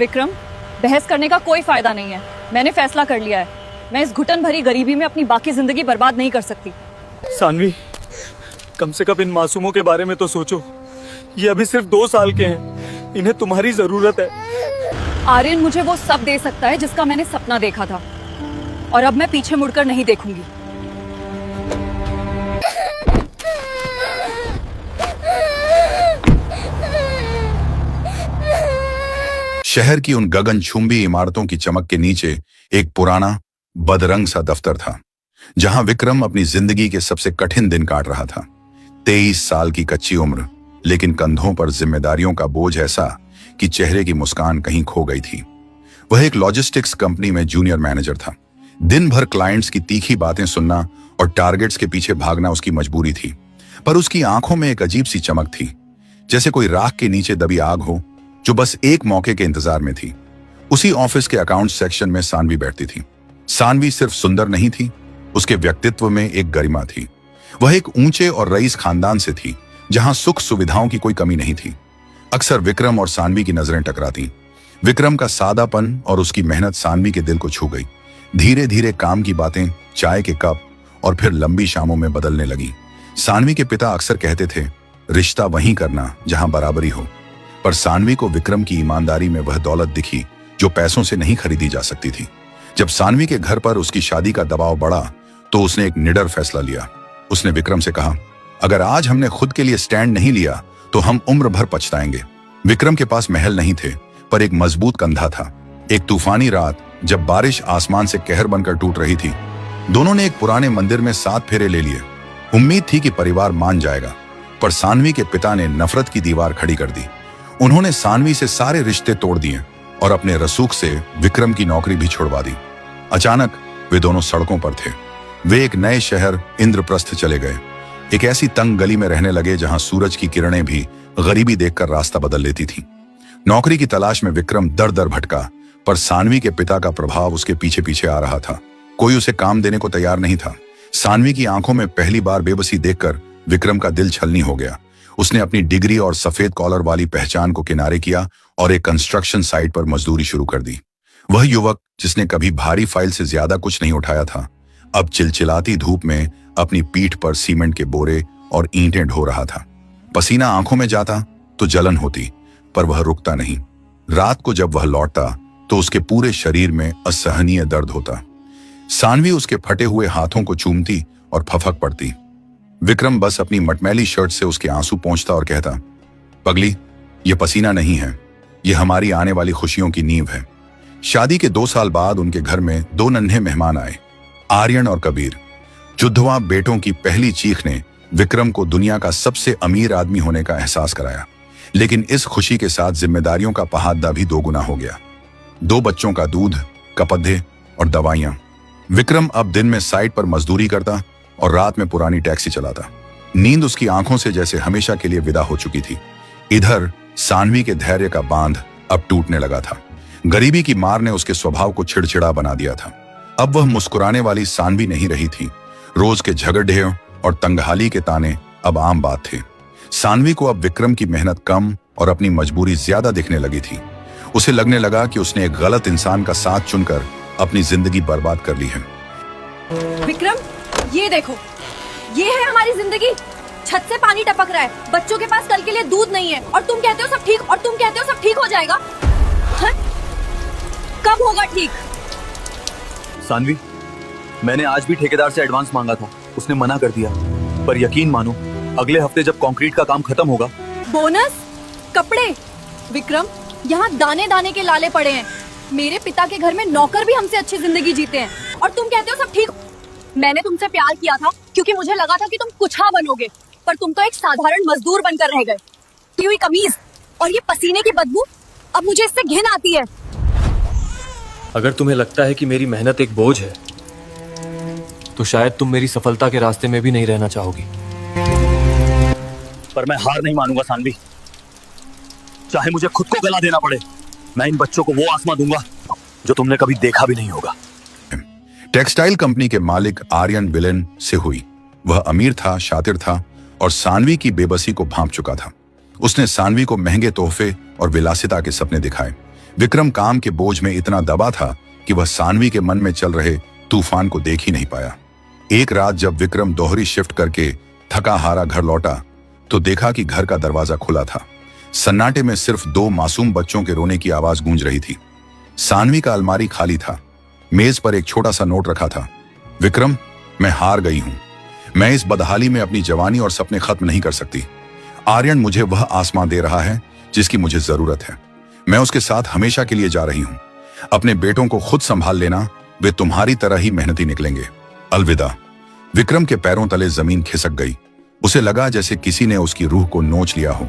विक्रम, बहस करने का कोई फायदा नहीं है। मैंने फैसला कर लिया है। मैं इस घुटन भरी गरीबी में अपनी बाकी जिंदगी बर्बाद नहीं कर सकती। सानवी, कम से कम इन मासूमों के बारे में तो सोचो। ये अभी सिर्फ 2 साल के हैं। इन्हें तुम्हारी जरूरत है। आर्यन मुझे वो सब दे सकता है जिसका मैंने सपना देखा था, और अब मैं पीछे मुड़कर नहीं देखूंगी। शहर की उन गगनचुंबी इमारतों की चमक के नीचे एक पुराना बदरंग सा दफ्तर था, जहां विक्रम अपनी जिंदगी के सबसे कठिन दिन काट रहा था। 23 साल की कच्ची उम्र, लेकिन कंधों पर जिम्मेदारियों का बोझ ऐसा कि चेहरे की मुस्कान कहीं खो गई थी। वह एक लॉजिस्टिक्स कंपनी में जूनियर मैनेजर था। दिन भर क्लाइंट्स की तीखी बातें सुनना और टारगेट्स के पीछे भागना उसकी मजबूरी थी। पर उसकी आंखों में एक अजीब सी चमक थी, जैसे कोई राख के नीचे दबी आग हो जो बस एक मौके के इंतजार में थी। उसी ऑफिस के अकाउंट सेक्शन में सानवी बैठती थी। सानवी सिर्फ सुंदर नहीं थी, उसके व्यक्तित्व में एक गरिमा थी। वह एक ऊंचे और रईस खानदान से थी, जहां सुख सुविधाओं की कोई कमी नहीं थी। अक्सर विक्रम और सानवी की नजरें टकराती। विक्रम का सादापन और उसकी मेहनत सानवी के दिल को छू गई। धीरे धीरे काम की बातें चाय के कप और फिर लंबी शामों में बदलने लगी। सानवी के पिता अक्सर कहते थे, रिश्ता वहीं करना जहां बराबरी हो। पर सानवी को विक्रम की ईमानदारी में वह दौलत दिखी जो पैसों से नहीं खरीदी जा सकती थी। जब सानवी के घर पर उसकी शादी का दबाव बढ़ा तो उसने एक निडर फैसला लिया। उसने विक्रम से कहा, अगर आज हमने खुद के लिए स्टैंड नहीं लिया तो हम उम्र भर पछताएंगे। विक्रम के पास महल नहीं थे, पर एक मजबूत कंधा था। एक तूफानी रात जब बारिश आसमान से कहर बनकर टूट रही थी, दोनों ने एक पुराने मंदिर में 7 फेरे ले लिए। उम्मीद थी कि परिवार मान जाएगा, पर सानवी के पिता ने नफरत की दीवार खड़ी कर दी। उन्होंने सानवी से सारे रिश्ते तोड़ दिए और अपने रसूख से विक्रम की नौकरी भी छुड़वा दी। अचानक वे दोनों सड़कों पर थे। वे एक नए शहर इंद्रप्रस्थ चले गए। एक ऐसी तंग गली में रहने लगे जहां सूरज की किरणें भी गरीबी देखकर रास्ता बदल लेती थी। नौकरी की तलाश में विक्रम दर दर भटका, पर सानवी के पिता का प्रभाव उसके पीछे पीछे आ रहा था। कोई उसे काम देने को तैयार नहीं था। सानवी की आंखों में पहली बार बेबसी देखकर विक्रम का दिल छलनी हो गया। उसने अपनी डिग्री और सफेद कॉलर वाली पहचान को किनारे किया और एक कंस्ट्रक्शन साइट पर मजदूरी शुरू कर दी। वह युवक जिसने कभी भारी फाइल से ज्यादा कुछ नहीं उठाया था, अब चिलचिलाती धूप में अपनी पीठ पर सीमेंट के बोरे और ईंटें ढो रहा था। पसीना आंखों में जाता तो जलन होती, पर वह रुकता नहीं। रात को जब वह लौटता तो उसके पूरे शरीर में असहनीय दर्द होता। सानवी उसके फटे हुए हाथों को चूमती और फफक पड़ती। विक्रम बस अपनी मटमैली शर्ट से उसके आंसू पोंछता और कहता, पगली, ये पसीना नहीं है, ये हमारी आने वाली खुशियों की नींव है। शादी के 2 साल बाद उनके घर में 2 नन्हे मेहमान आए, आर्यन और कबीर। जुद्धवा बेटों की पहली चीख ने विक्रम को दुनिया का सबसे अमीर आदमी होने का एहसास कराया। लेकिन इस खुशी के साथ जिम्मेदारियों का पहाड़ा भी 2 गुना हो गया। 2 बच्चों का दूध, कपड़े और दवाइयां। विक्रम अब दिन में साइट पर मजदूरी करता और रात में पुरानी टैक्सी चलाता। नींद उसकी आंखों से जैसे हमेशा के लिए विदा हो चुकी थी। इधर सानवी के धैर्य का बांध अब टूटने लगा था। गरीबी की मार ने उसके स्वभाव को चिड़चिड़ा बना दिया था। अब वह मुस्कुराने वाली सानवी नहीं रही थी। रोज के झगड़े और तंगहाली के ताने अब आम बात थे। सानवी को अब विक्रम की मेहनत कम और अपनी मजबूरी ज्यादा दिखने लगी थी। उसे लगने लगा कि उसने एक गलत इंसान का साथ चुनकर अपनी जिंदगी बर्बाद कर ली है। विक्रम, ये देखो, ये है हमारी जिंदगी। छत से पानी टपक रहा है, बच्चों के पास कल के लिए दूध नहीं है, और तुम कहते हो सब ठीक हो जाएगा। हाँ? कब होगा ठीक? सानवी, मैंने आज भी ठेकेदार से एडवांस मांगा था, उसने मना कर दिया। पर यकीन मानो, अगले हफ्ते जब कंक्रीट का काम खत्म होगा। बोनस, कपड़े। विक्रम, यहाँ दाने दाने के लाले पड़े हैं। मेरे पिता के घर में नौकर भी हमसे अच्छी जिंदगी जीते हैं, और तुम कहते हो सब ठीक। मैंने तुमसे प्यार किया था क्योंकि मुझे लगा था कि तुम कुछ बनोगे, पर तुम तो एक साधारण मजदूर बनकर रह गए। की हुई कमीज और ये पसीने की बदबू, अब मुझे इससे घिन आती है। अगर तुम्हें लगता है कि मेरी मेहनत एक बोझ है, तो शायद तुम मेरी सफलता के रास्ते में भी नहीं रहना चाहोगी। पर मैं हार नहीं मानूंगा सानवी, चाहे मुझे खुद को गला देना पड़े। मैं इन बच्चों को वो आसमां दूंगा जो तुमने कभी देखा भी नहीं होगा। टेक्सटाइल कंपनी के मालिक आर्यन विलेन से हुई। वह अमीर था, शातिर था और सानवी की बेबसी को भांप चुका था। उसने सानवी को महंगे तोहफे और विलासिता के सपने दिखाए, विक्रम काम के बोझ में इतना दबा था कि वह सानवी के मन में चल रहे तूफान को देख ही नहीं पाया। एक रात जब विक्रम दोहरी शिफ्ट करके थका हारा घर लौटा तो देखा कि घर का दरवाजा खुला था। सन्नाटे में सिर्फ 2 मासूम बच्चों के रोने की आवाज गूंज रही थी। सानवी का अलमारी खाली था। मेज पर एक छोटा सा नोट रखा था। विक्रम, मैं हार गई हूं। मैं इस बदहाली में अपनी जवानी और सपने खत्म नहीं कर सकती। आर्यन मुझे वह आसमां दे रहा है जिसकी मुझे जरूरत है। मैं उसके साथ हमेशा के लिए जा रही हूं। अपने बेटों को खुद संभाल लेना, वे तुम्हारी तरह ही मेहनती निकलेंगे। अलविदा। विक्रम के पैरों तले जमीन खिसक गई। उसे लगा जैसे किसी ने उसकी रूह को नोच लिया हो।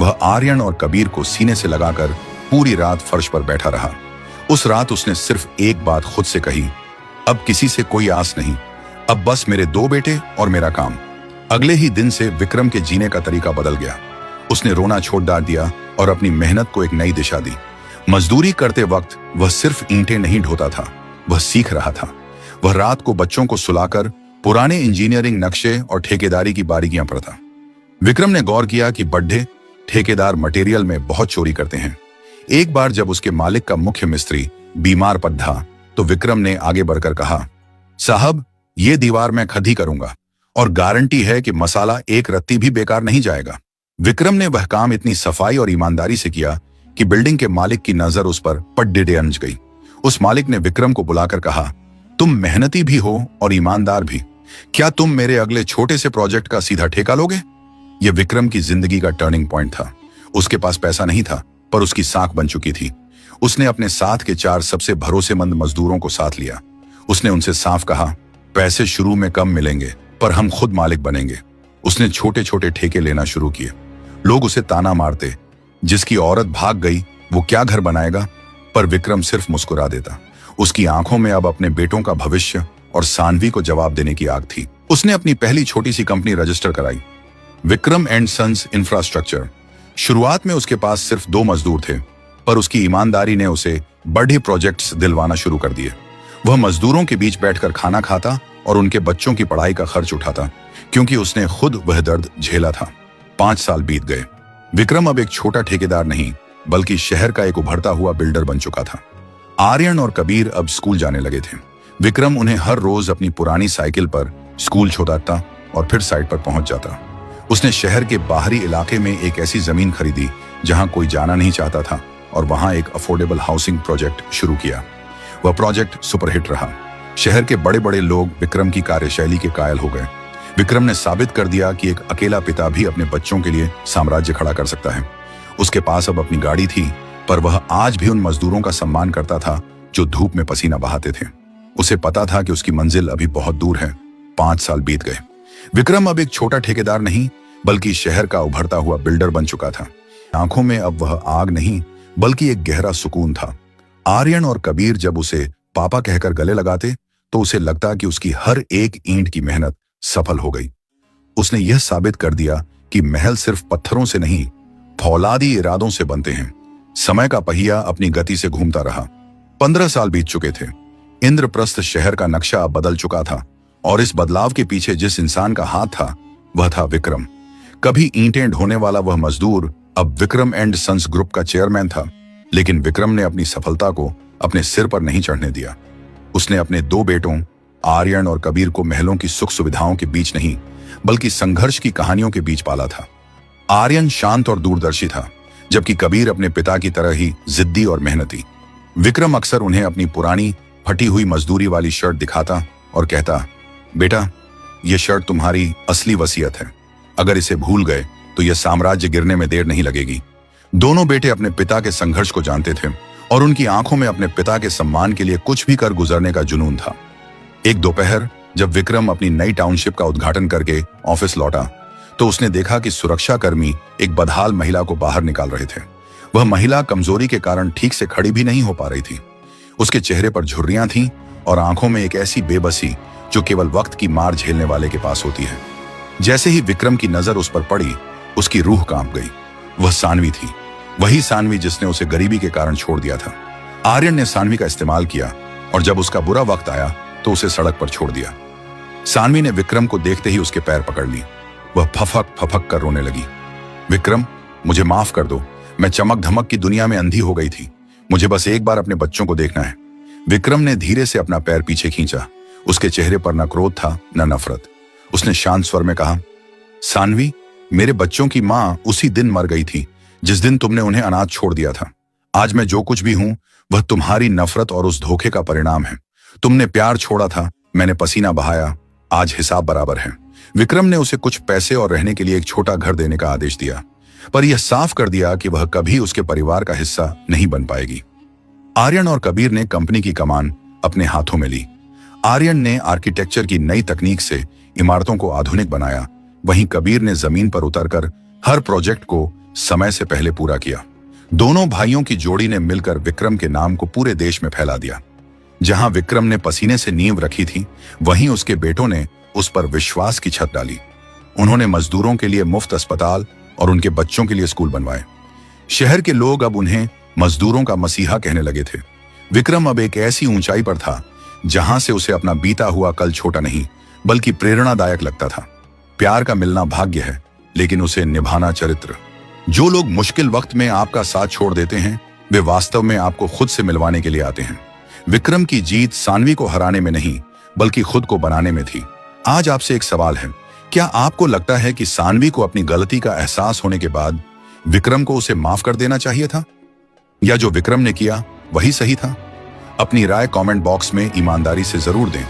वह आर्यन और कबीर को सीने से लगाकर पूरी रात फर्श पर बैठा रहा। उस रात उसने सिर्फ एक बात खुद से कही, अब किसी से कोई आस नहीं, अब बस मेरे 2 बेटे और मेरा काम। अगले ही दिन से विक्रम के जीने का तरीका बदल गया। उसने रोना छोड़ डाल दिया और अपनी मेहनत को एक नई दिशा दी। मजदूरी करते वक्त वह सिर्फ ईंटें नहीं ढोता था, वह सीख रहा था। वह रात को बच्चों को सुलाकर पुराने इंजीनियरिंग नक्शे और ठेकेदारी की बारीकियां पढ़ता। विक्रम ने गौर किया कि बड्ढे ठेकेदार मटेरियल में बहुत चोरी करते हैं। एक बार जब उसके मालिक का मुख्य मिस्त्री बीमार पड़ा तो विक्रम ने आगे बढ़कर कहा, साहब, ये दीवार मैं खुद ही करूंगा और गारंटी है कि मसाला एक रत्ती भी बेकार नहीं जाएगा। विक्रम ने वह काम इतनी सफाई और ईमानदारी से किया कि बिल्डिंग के मालिक की नजर उस पर पड्डे अंज गई। उस मालिक ने विक्रम को बुलाकर कहा, तुम मेहनती भी हो और ईमानदार भी, क्या तुम मेरे अगले छोटे से प्रोजेक्ट का सीधा ठेका लोगे? यह विक्रम की जिंदगी का टर्निंग पॉइंट था। उसके पास पैसा नहीं था, पर उसकी साख बन चुकी थी। उसने अपने साथ के 4 सबसे भरोसेमंद मजदूरों को साथ लिया। उसने उनसे साफ कहा, पैसे शुरू में कम मिलेंगे, पर हम खुद मालिक बनेंगे। उसने छोटे छोटे ठेके लेना शुरू किए। लोग उसे ताना मारते, जिसकी औरत भाग गई वो क्या घर बनाएगा? पर विक्रम सिर्फ मुस्कुरा देता। उसकी आंखों में अब अपने बेटों का भविष्य और सानवी को जवाब देने की आग थी। उसने अपनी पहली छोटी सी कंपनी रजिस्टर कराई, विक्रम एंड सन्स इंफ्रास्ट्रक्चर। शुरुआत में उसके पास सिर्फ 2 मजदूर थे, पर उसकी ईमानदारी ने उसे बड़े प्रोजेक्ट्स दिलवाना शुरू कर दिए। वह मजदूरों के बीच बैठकर खाना खाता और उनके बच्चों की पढ़ाई का खर्च उठाता, क्योंकि उसने खुद वह दर्द झेला था। 5 साल बीत गए। विक्रम अब एक छोटा ठेकेदार नहीं, बल्कि शहर का एक उभरता हुआ बिल्डर बन चुका था। आर्यन और कबीर अब स्कूल जाने लगे थे। विक्रम उन्हें हर रोज अपनी पुरानी साइकिल पर स्कूल छोड़ता और फिर साइट पर पहुंच जाता। उसने शहर के बाहरी इलाके में एक ऐसी जमीन खरीदी जहां कोई जाना नहीं चाहता था और वहां एक अफोर्डेबल हाउसिंग प्रोजेक्ट शुरू किया। वह प्रोजेक्ट सुपरहिट रहा। शहर के बड़े बड़े लोग विक्रम की कार्यशैली के कायल हो गए। विक्रम ने साबित कर दिया कि एक अकेला पिता भी अपने बच्चों के लिए साम्राज्य खड़ा कर सकता है। उसके पास अब अपनी गाड़ी थी, पर वह आज भी उन मजदूरों का सम्मान करता था जो धूप में पसीना बहाते थे। उसे पता था कि उसकी मंजिल अभी बहुत दूर है। 5 साल बीत गए। विक्रम अब एक छोटा ठेकेदार नहीं, बल्कि शहर का उभरता हुआ बिल्डर बन चुका था। आंखों में अब वह आग नहीं, बल्कि एक गहरा सुकून था। आर्यन और कबीर जब उसे पापा कहकर गले लगाते तो उसे लगता कि उसकी हर एक ईंट की मेहनत सफल हो गई। उसने यह साबित कर दिया कि महल सिर्फ पत्थरों से नहीं, फौलादी इरादों से बनते हैं। समय का पहिया अपनी गति से घूमता रहा। 15 साल बीत चुके थे। इंद्रप्रस्थ शहर का नक्शा अब बदल चुका था और इस बदलाव के पीछे जिस इंसान का हाथ था वह था विक्रम। कभी ईंटें ढोने वाला वह मजदूर अब विक्रम एंड सन्स ग्रुप का चेयरमैन था। लेकिन विक्रम ने अपनी सफलता को अपने सिर पर नहीं चढ़ने दिया। उसने अपने 2 बेटों आर्यन और कबीर को महलों की सुख सुविधाओं के बीच नहीं, बल्कि संघर्ष की कहानियों के बीच पाला था। आर्यन शांत और दूरदर्शी था, जबकि कबीर अपने पिता की तरह ही जिद्दी और मेहनती। विक्रम अक्सर उन्हें अपनी पुरानी फटी हुई मजदूरी वाली शर्ट दिखाता और कहता, बेटा, यह शर्ट तुम्हारी असली वसीयत है। अगर इसे भूल गए तो यह साम्राज्य गिरने में देर नहीं लगेगी। दोनों बेटे अपने पिता के संघर्ष को जानते थे और उनकी आंखों में अपने पिता के सम्मान के लिए कुछ भी कर गुजरने का जुनून था। एक दोपहर जब विक्रम अपनी नई टाउनशिप का उद्घाटन करके ऑफिस लौटा तो उसने देखा कि सुरक्षाकर्मी एक बदहाल महिला को बाहर निकाल रहे थे। वह महिला कमजोरी के कारण ठीक से खड़ी भी नहीं हो पा रही थी। उसके चेहरे पर झुर्रियां थीं और आंखों में एक ऐसी बेबसी जो केवल वक्त की मार झेलने वाले के पास होती है। जैसे ही विक्रम की नजर उस पर पड़ी, उसकी रूह कांप गई। वह सानवी थी, वही सानवी जिसने उसे गरीबी के कारण छोड़ दिया था। आर्यन ने सानवी का इस्तेमाल किया और जब उसका बुरा वक्त आया तो उसे सड़क पर छोड़ दिया। सानवी ने विक्रम को देखते ही उसके पैर पकड़ ली। वह फफक फफक कर रोने लगी। विक्रम, मुझे माफ कर दो, मैं चमक धमक की दुनिया में अंधी हो गई थी। मुझे बस एक बार अपने बच्चों को देखना है। विक्रम ने धीरे से अपना पैर पीछे खींचा। उसके चेहरे पर न क्रोध था न नफरत। उसने शांत स्वर में कहा, सानवी, मेरे बच्चों की मां उसी दिन मर गई थी जिस दिन तुमने उन्हें अनाथ छोड़ दिया था। आज मैं जो कुछ भी हूं वह तुम्हारी नफरत और उस धोखे का परिणाम है। तुमने प्यार छोड़ा था, मैंने पसीना बहाया, आज हिसाब बराबर है। विक्रम ने उसे कुछ पैसे और रहने के लिए एक छोटा घर देने का आदेश दिया, पर यह साफ कर दिया कि वह कभी उसके परिवार का हिस्सा नहीं बन पाएगी। आर्यन और कबीर ने कंपनी की कमान अपने हाथों में ली। आर्यन ने आर्किटेक्चर की नई तकनीक से इमारतों को आधुनिक बनाया, वहीं कबीर ने जमीन पर उतरकर हर प्रोजेक्ट को समय से पहले पूरा किया। दोनों भाइयों की जोड़ी ने मिलकर विक्रम के नाम को पूरे देश में फैला दिया। जहां विक्रम ने पसीने से नींव रखी थी, वहीं उसके बेटों ने उस पर विश्वास की छत डाली। उन्होंने मजदूरों के लिए मुफ्त अस्पताल और उनके बच्चों के लिए स्कूल बनवाए। शहर के लोग अब उन्हें मजदूरों का मसीहा कहने लगे थे। विक्रम अब एक ऐसी ऊंचाई पर था जहां से उसे अपना बीता हुआ कल छोटा नहीं बल्कि प्रेरणादायक लगता था। प्यार का मिलना भाग्य है, लेकिन उसे निभाना चरित्र। जो लोग मुश्किल वक्त में आपका साथ छोड़ देते हैं, वे वास्तव में आपको खुद से मिलवाने के लिए आते हैं। विक्रम की जीत सानवी को हराने में नहीं बल्कि खुद को बनाने में थी। आज आपसे एक सवाल है, क्या आपको लगता है कि सानवी को अपनी गलती का एहसास होने के बाद विक्रम को उसे माफ कर देना चाहिए था, या जो विक्रम ने किया वही सही था? अपनी राय कमेंट बॉक्स में ईमानदारी से जरूर दें।